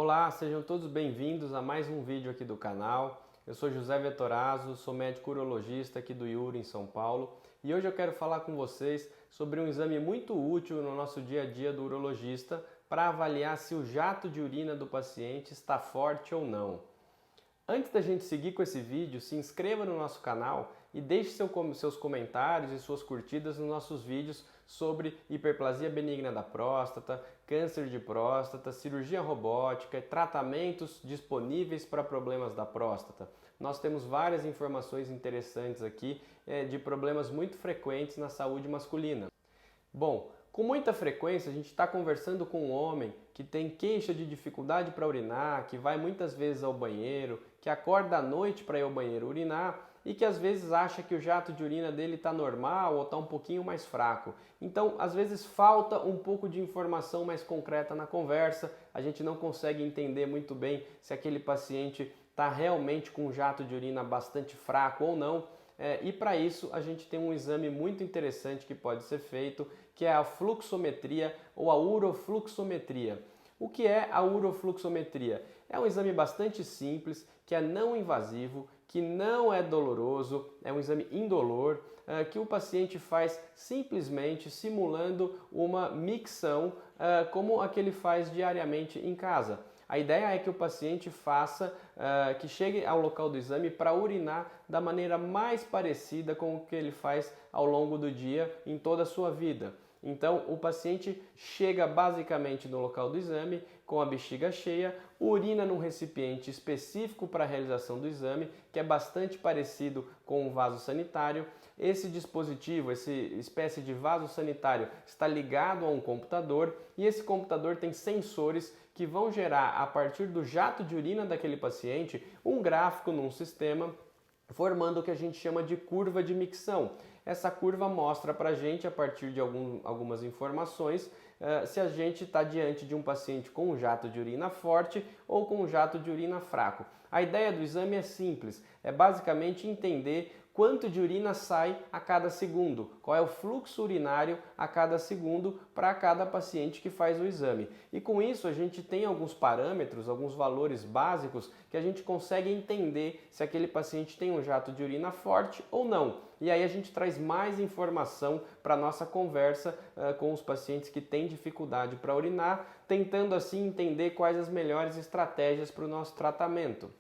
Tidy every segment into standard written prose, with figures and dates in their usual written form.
Olá, sejam todos bem-vindos a mais um vídeo aqui do canal. Eu sou José Vettorazzo, sou médico urologista aqui do IUR em São Paulo e hoje eu quero falar com vocês sobre um exame muito útil no nosso dia a dia do urologista para avaliar se o jato de urina do paciente está forte ou não. Antes da gente seguir com esse vídeo, se inscreva no nosso canal e deixe seus comentários e suas curtidas nos nossos vídeos sobre hiperplasia benigna da próstata, câncer de próstata, cirurgia robótica e tratamentos disponíveis para problemas da próstata. Nós temos várias informações interessantes aqui de problemas muito frequentes na saúde masculina. Bom, com muita frequência a gente está conversando com um homem que tem queixa de dificuldade para urinar, que vai muitas vezes ao banheiro, que acorda à noite para ir ao banheiro urinar e que às vezes acha que o jato de urina dele está normal ou está um pouquinho mais fraco. Então, às vezes falta um pouco de informação mais concreta na conversa, a gente não consegue entender muito bem se aquele paciente está realmente com um jato de urina bastante fraco ou não. E para isso a gente tem um exame muito interessante que pode ser feito, que é a fluxometria ou a urofluxometria. O que é a urofluxometria? É um exame bastante simples, que é não invasivo, que não é doloroso, é um exame indolor, que o paciente faz simplesmente simulando uma micção, como a que ele faz diariamente em casa. A ideia é que o paciente que chegue ao local do exame para urinar da maneira mais parecida com o que ele faz ao longo do dia em toda a sua vida. Então, o paciente chega basicamente no local do exame com a bexiga cheia, urina num recipiente específico para a realização do exame, que é bastante parecido com um vaso sanitário. Esse dispositivo, essa espécie de vaso sanitário, está ligado a um computador e esse computador tem sensores que vão gerar, a partir do jato de urina daquele paciente, um gráfico num sistema formando o que a gente chama de curva de micção. Essa curva mostra para a gente, a partir de algumas informações, se a gente está diante de um paciente com um jato de urina forte ou com um jato de urina fraco. A ideia do exame é simples, é basicamente entender quanto de urina sai a cada segundo, qual é o fluxo urinário a cada segundo para cada paciente que faz o exame. E com isso a gente tem alguns parâmetros, alguns valores básicos que a gente consegue entender se aquele paciente tem um jato de urina forte ou não. E aí a gente traz mais informação para a nossa conversa com os pacientes que têm dificuldade para urinar, tentando assim entender quais as melhores estratégias para o nosso tratamento.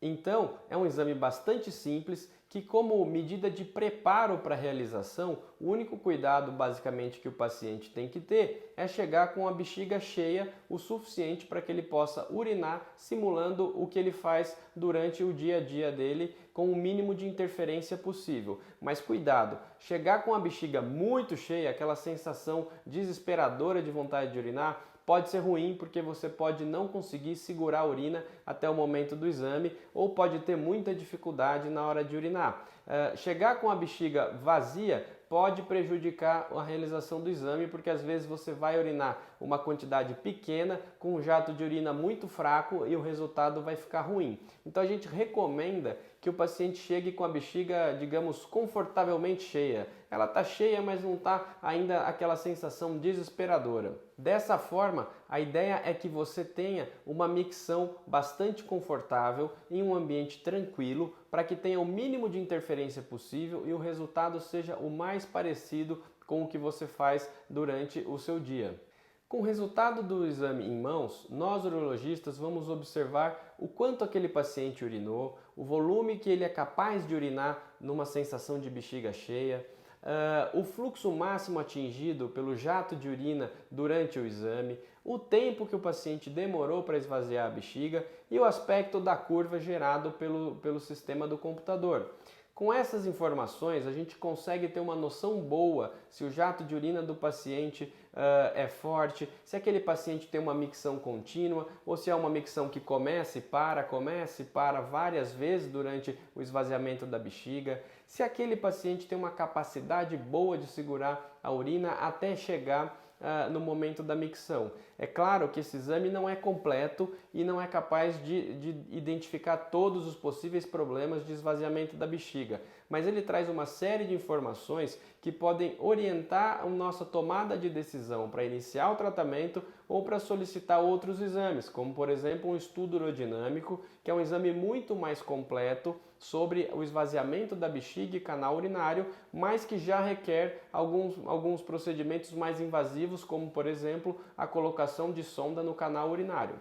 Então, é um exame bastante simples que, como medida de preparo para a realização, o único cuidado basicamente que o paciente tem que ter é chegar com a bexiga cheia o suficiente para que ele possa urinar, simulando o que ele faz durante o dia a dia dele, com o mínimo de interferência possível. Mas cuidado, chegar com a bexiga muito cheia, aquela sensação desesperadora de vontade de urinar, pode ser ruim porque você pode não conseguir segurar a urina até o momento do exame ou pode ter muita dificuldade na hora de urinar. Chegar com a bexiga vazia pode prejudicar a realização do exame porque às vezes você vai urinar uma quantidade pequena com um jato de urina muito fraco e o resultado vai ficar ruim. Então a gente recomenda que o paciente chegue com a bexiga, digamos, confortavelmente cheia. Ela está cheia, mas não está ainda aquela sensação desesperadora. Dessa forma, a ideia é que você tenha uma micção bastante confortável em um ambiente tranquilo para que tenha o mínimo de interferência possível e o resultado seja o mais parecido com o que você faz durante o seu dia. Com o resultado do exame em mãos, nós urologistas vamos observar o quanto aquele paciente urinou, o volume que ele é capaz de urinar numa sensação de bexiga cheia, o fluxo máximo atingido pelo jato de urina durante o exame, o tempo que o paciente demorou para esvaziar a bexiga e o aspecto da curva gerado pelo sistema do computador. Com essas informações, a gente consegue ter uma noção boa se o jato de urina do paciente é forte, se aquele paciente tem uma micção contínua ou se é uma micção que começa e para várias vezes durante o esvaziamento da bexiga, se aquele paciente tem uma capacidade boa de segurar a urina até chegar no momento da micção. É claro que esse exame não é completo e não é capaz de identificar todos os possíveis problemas de esvaziamento da bexiga, mas ele traz uma série de informações que podem orientar a nossa tomada de decisão para iniciar o tratamento ou para solicitar outros exames, como por exemplo um estudo urodinâmico, que é um exame muito mais completo sobre o esvaziamento da bexiga e canal urinário, mas que já requer alguns procedimentos mais invasivos, como por exemplo a colocação de sonda no canal urinário.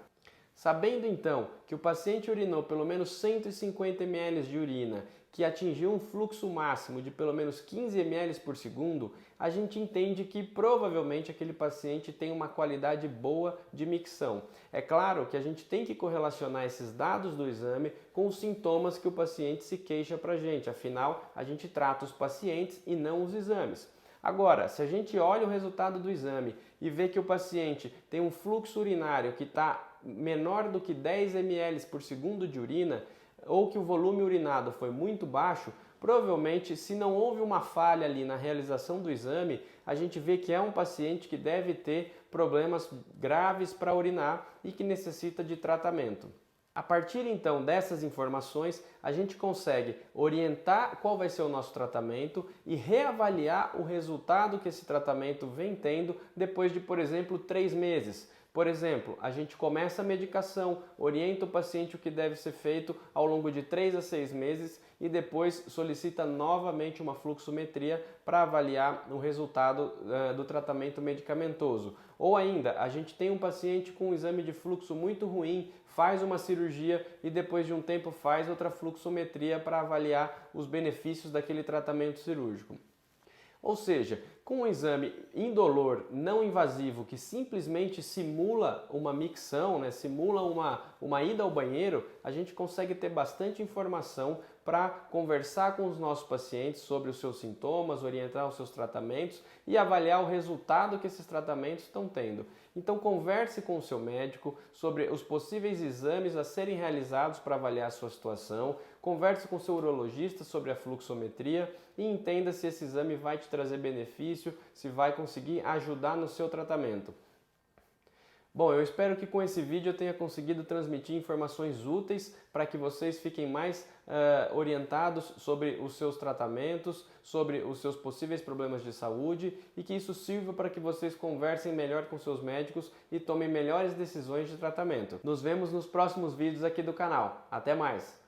Sabendo então que o paciente urinou pelo menos 150 ml de urina, que atingiu um fluxo máximo de pelo menos 15 ml por segundo, a gente entende que provavelmente aquele paciente tem uma qualidade boa de micção. É claro que a gente tem que correlacionar esses dados do exame com os sintomas que o paciente se queixa para a gente, afinal a gente trata os pacientes e não os exames. Agora, se a gente olha o resultado do exame e vê que o paciente tem um fluxo urinário que está menor do que 10 ml por segundo de urina, ou que o volume urinado foi muito baixo, provavelmente, se não houve uma falha ali na realização do exame, a gente vê que é um paciente que deve ter problemas graves para urinar e que necessita de tratamento. A partir então dessas informações, a gente consegue orientar qual vai ser o nosso tratamento e reavaliar o resultado que esse tratamento vem tendo depois de, por exemplo, 3 meses. Por exemplo, a gente começa a medicação, orienta o paciente o que deve ser feito ao longo de 3 a 6 meses e depois solicita novamente uma fluxometria para avaliar o resultado do tratamento medicamentoso. Ou ainda, a gente tem um paciente com um exame de fluxo muito ruim, faz uma cirurgia e depois de um tempo faz outra fluxometria para avaliar os benefícios daquele tratamento cirúrgico. Ou seja, com um exame indolor, não invasivo, que simplesmente simula uma micção, simula uma ida ao banheiro, a gente consegue ter bastante informação para conversar com os nossos pacientes sobre os seus sintomas, orientar os seus tratamentos e avaliar o resultado que esses tratamentos estão tendo. Então converse com o seu médico sobre os possíveis exames a serem realizados para avaliar a sua situação, converse com o seu urologista sobre a fluxometria e entenda se esse exame vai te trazer benefício, se vai conseguir ajudar no seu tratamento. Bom, eu espero que com esse vídeo eu tenha conseguido transmitir informações úteis para que vocês fiquem mais orientados sobre os seus tratamentos, sobre os seus possíveis problemas de saúde e que isso sirva para que vocês conversem melhor com seus médicos e tomem melhores decisões de tratamento. Nos vemos nos próximos vídeos aqui do canal. Até mais!